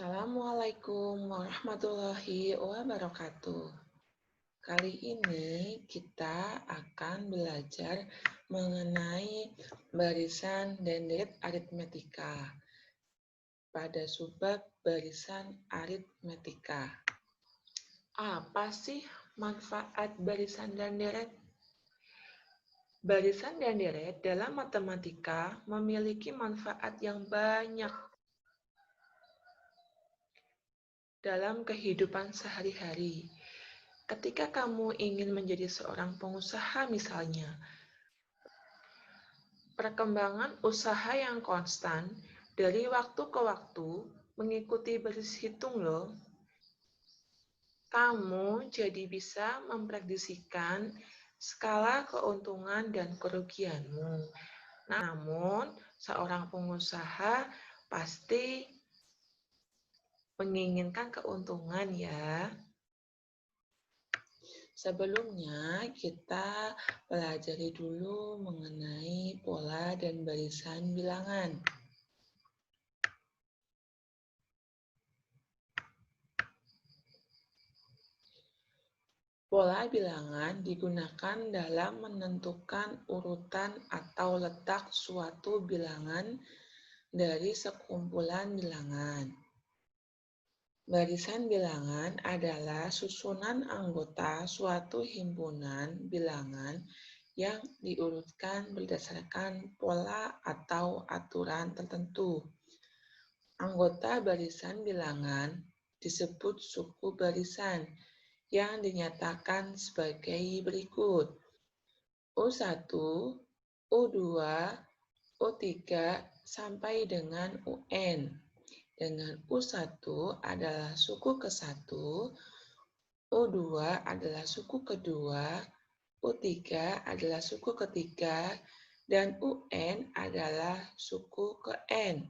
Assalamualaikum warahmatullahi wabarakatuh. Kali ini kita akan belajar mengenai barisan dan deret aritmetika pada subbab barisan aritmetika. Apa sih manfaat barisan dan deret? Barisan dan deret dalam matematika memiliki manfaat yang banyak dalam kehidupan sehari-hari. Ketika kamu ingin menjadi seorang pengusaha misalnya, perkembangan usaha yang konstan dari waktu ke waktu mengikuti baris hitung loh. Kamu jadi bisa memprediksikan skala keuntungan dan kerugianmu. Namun, seorang pengusaha pasti menginginkan keuntungan ya. Sebelumnya, kita pelajari dulu mengenai pola dan barisan bilangan. Pola bilangan digunakan dalam menentukan urutan atau letak suatu bilangan dari sekumpulan bilangan. Barisan bilangan adalah susunan anggota suatu himpunan bilangan yang diurutkan berdasarkan pola atau aturan tertentu. Anggota barisan bilangan disebut suku barisan yang dinyatakan sebagai berikut: U1, U2, U3 sampai dengan UN. Dengan U1 adalah suku ke-1, U2 adalah suku kedua, U3 adalah suku ketiga, dan UN adalah suku ke-N.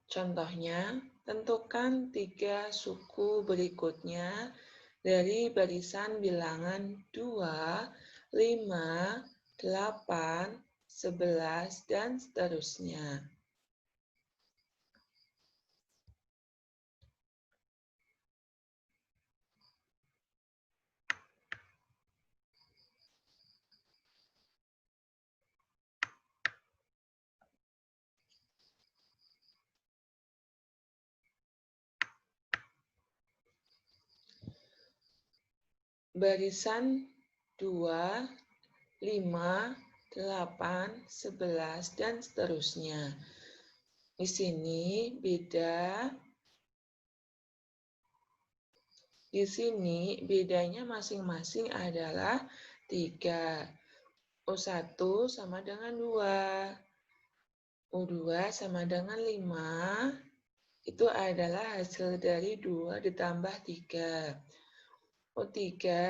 Contohnya, tentukan 3 suku berikutnya dari barisan bilangan 2, 5, 8, 11, dan seterusnya. Barisan 2, 5, 8, 11, dan seterusnya. Di sini bedanya masing-masing adalah 3. U1 sama dengan 2. U2 sama dengan 5. Itu adalah hasil dari 2 ditambah 3. U3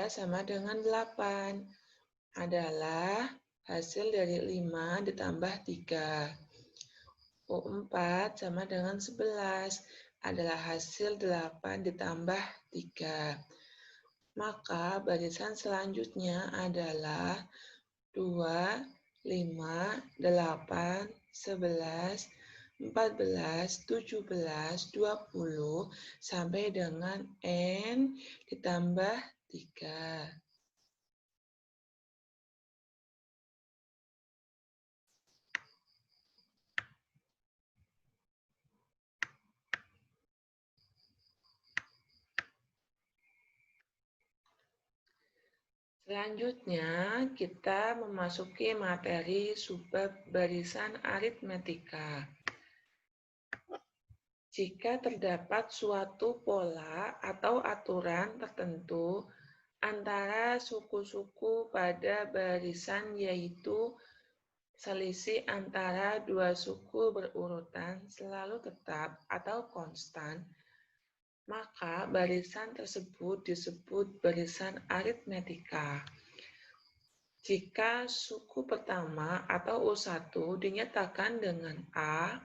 sama dengan 8. Adalah hasil dari 5 ditambah 3. U4 sama dengan 11 adalah hasil 8 ditambah 3. Maka barisan selanjutnya adalah 2, 5, 8, 11, 14, 17, 20, sampai dengan N ditambah 3. Selanjutnya, kita memasuki materi subbab barisan aritmetika. Jika terdapat suatu pola atau aturan tertentu antara suku-suku pada barisan, yaitu selisih antara dua suku berurutan selalu tetap atau konstan, maka barisan tersebut disebut barisan aritmetika. Jika suku pertama atau U1 dinyatakan dengan A,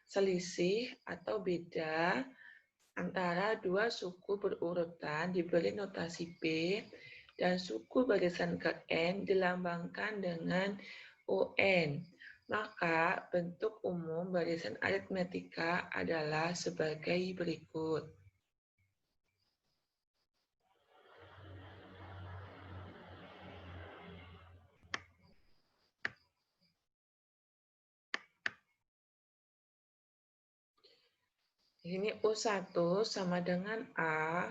selisih atau beda antara dua suku berurutan diberi notasi B, dan suku barisan ke N dilambangkan dengan UN. Maka bentuk umum barisan aritmetika adalah sebagai berikut. Ini U1 sama dengan A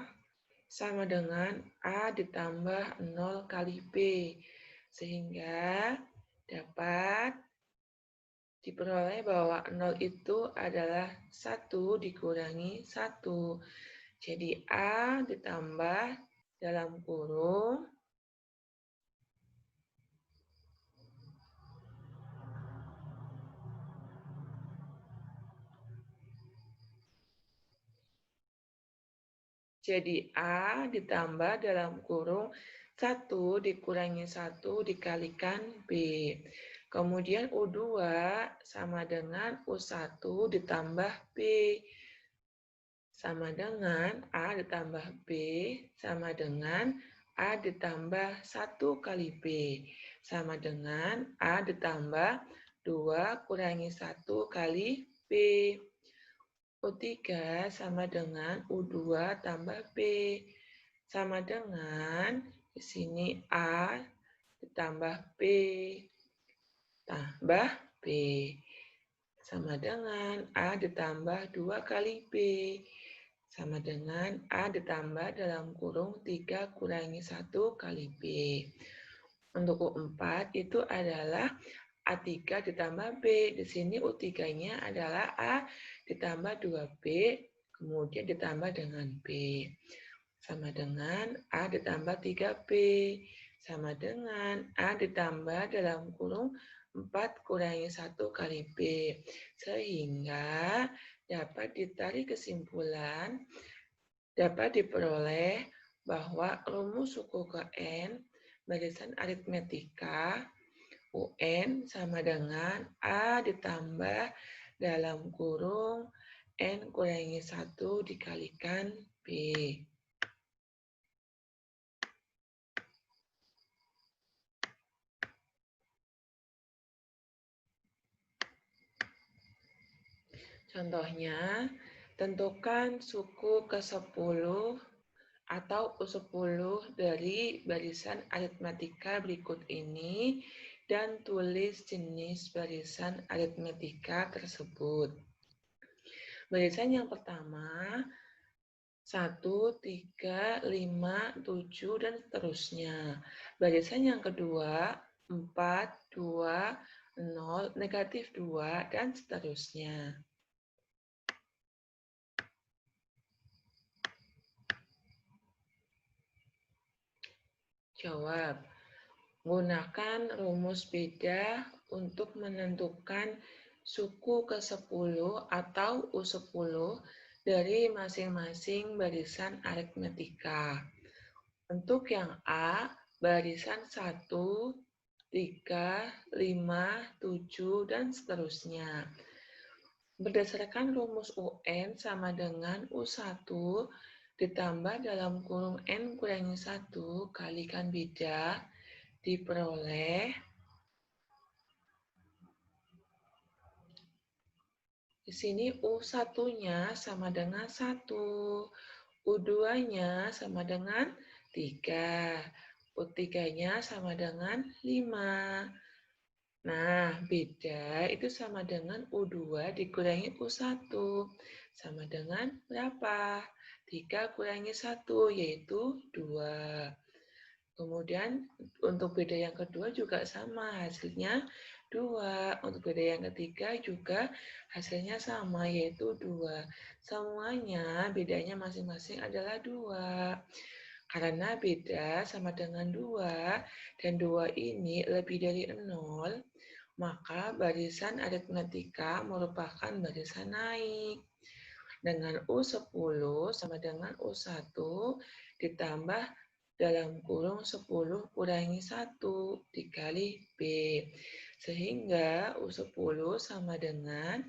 sama dengan A ditambah 0 kali B. Sehingga dapat diperoleh bahwa 0 itu adalah 1 dikurangi 1. Jadi A ditambah dalam kurung jadi A ditambah dalam kurung 1 dikurangi 1 dikalikan B. Kemudian U2 sama dengan U1 ditambah B. Sama dengan A ditambah B sama dengan A ditambah 1 kali B. Sama dengan A ditambah 2 kurangi 1 kali B. U3 sama dengan U2 tambah B. Sama dengan di sini A ditambah B tambah B. Sama dengan A ditambah 2 kali B. Sama dengan A ditambah dalam kurung 3 kurangi 1 kali B. Untuk U4 itu adalah A3 ditambah B. Di sini U3-nya adalah A ditambah 2B, kemudian ditambah dengan B. Sama dengan A ditambah 3B. Sama dengan A ditambah dalam kurung 4 kurangi 1 kali B. Sehingga dapat ditarik kesimpulan, dapat diperoleh bahwa rumus suku ke N barisan aritmetika UN sama dengan A ditambah dalam kurung N kurangi 1 dikalikan B. Contohnya, tentukan suku ke-10 atau U10 dari barisan aritmetika berikut ini dan tulis jenis barisan aritmetika tersebut. Barisan yang pertama 1, 3, 5, 7, dan seterusnya. Barisan yang kedua 4, 2, 0, negatif 2, dan seterusnya. Jawab. Gunakan rumus beda untuk menentukan suku ke-10 atau U10 dari masing-masing barisan aritmetika. Untuk yang A, barisan 1, 3, 5, 7, dan seterusnya. Berdasarkan rumus UN sama dengan U1 ditambah dalam kurung N kurangi 1 kalikan beda, diperoleh di sini U1-nya sama dengan 1, U2-nya sama dengan 3, U3-nya sama dengan 5. Nah, beda itu sama dengan U2 dikurangi U1. Sama dengan berapa? 3 kurangi 1, yaitu 2. Kemudian untuk beda yang kedua juga sama, hasilnya 2. Untuk beda yang ketiga juga hasilnya sama, yaitu 2. Semuanya bedanya masing-masing adalah 2. Karena beda sama dengan 2, dan 2 ini lebih dari 0, maka barisan aritmetika merupakan barisan naik. Dengan U10 sama dengan U1 ditambah dalam kurung 10 kurangi 1 dikali B. Sehingga U10 sama dengan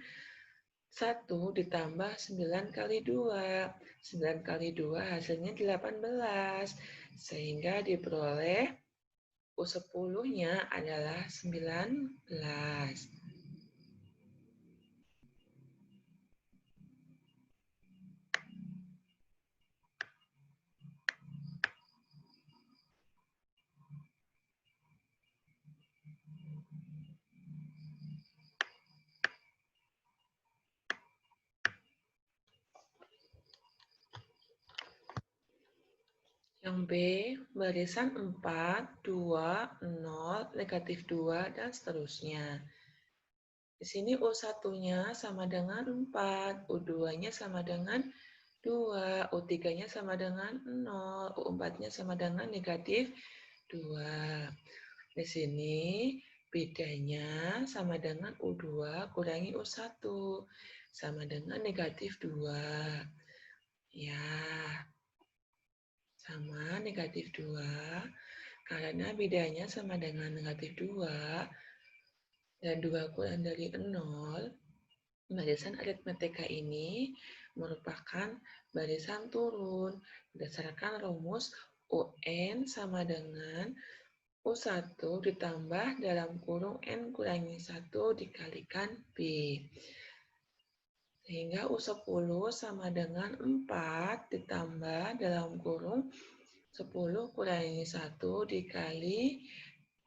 1 ditambah 9 kali 2. 9 kali 2 hasilnya 18. Sehingga diperoleh U10-nya adalah 19. Yang B, barisan 4, 2, 0, negatif 2, dan seterusnya. Di sini U1-nya sama dengan 4, U2-nya sama dengan 2, U3-nya sama dengan 0, U4-nya sama dengan negatif 2. Di sini bedanya sama dengan U2 kurangi U1, sama dengan negatif 2. Ya, sama negatif 2, karena bedanya sama dengan negatif 2, dan 2 kurang dari 0, barisan aritmetika ini merupakan barisan turun berdasarkan rumus UN sama dengan U1 ditambah dalam kurung N kurangi 1 dikalikan B. Sehingga U10 sama dengan 4 ditambah dalam kurung 10 kurangi 1 dikali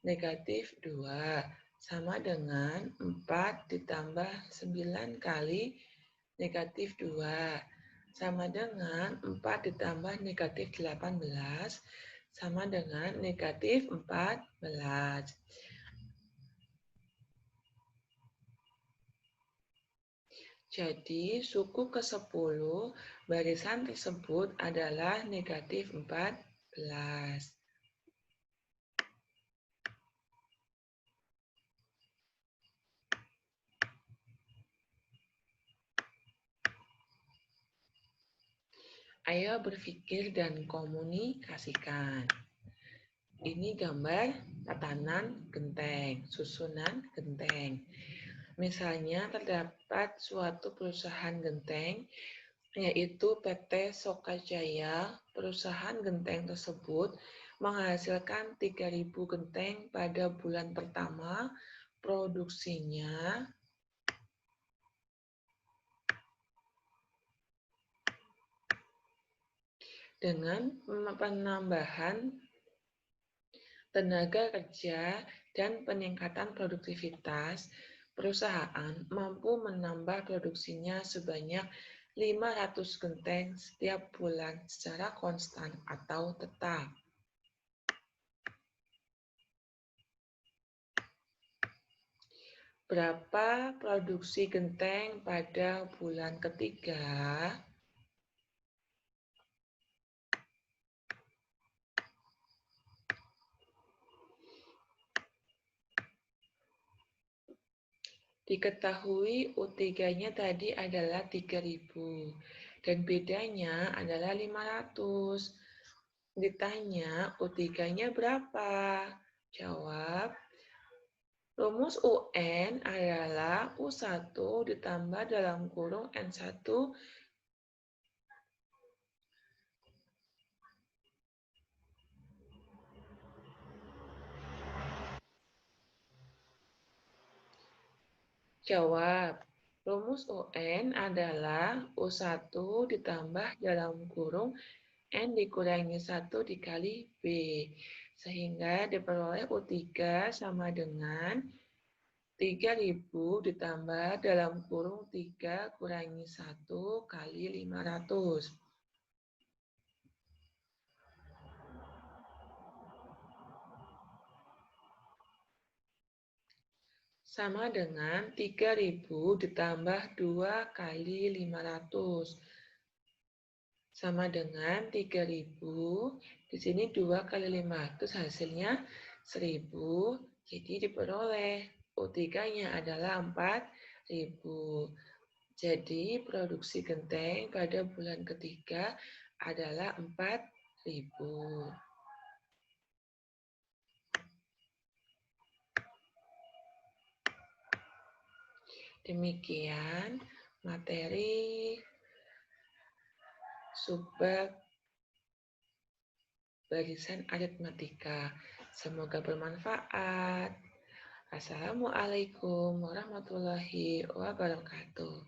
negatif 2. Sama dengan 4 ditambah 9 kali negatif 2. Sama dengan 4 ditambah negatif 18. Sama dengan negatif 14. Jadi, suku ke-10 barisan tersebut adalah negatif 14. Ayo berpikir dan komunikasikan. Ini gambar tatanan genteng, susunan genteng. Misalnya terdapat suatu perusahaan genteng, yaitu PT Sokajaya. Perusahaan genteng tersebut menghasilkan 3.000 genteng pada bulan pertama produksinya dengan penambahan tenaga kerja dan peningkatan produktivitas. Perusahaan mampu menambah produksinya sebanyak 500 genteng setiap bulan secara konstan atau tetap. Berapa produksi genteng pada bulan ketiga? Diketahui U3-nya tadi adalah 3.000 dan bedanya adalah 500. Ditanya U3-nya berapa? Jawab, rumus UN adalah U1 ditambah dalam kurung N1 . Jawab, rumus UN adalah U1 ditambah dalam kurung N dikurangi 1 dikali B. Sehingga diperoleh U3 sama dengan 3.000 ditambah dalam kurung 3 kurangi 1 kali 500. Sama dengan 3.000 ditambah 2 kali 500. Sama dengan 3.000, di sini 2 kali 500 hasilnya 1.000, jadi diperoleh U3-nya adalah 4.000. Jadi produksi genteng pada bulan ketiga adalah 4.000. Demikian materi subbab barisan aritmatika. Semoga bermanfaat. Assalamualaikum warahmatullahi wabarakatuh.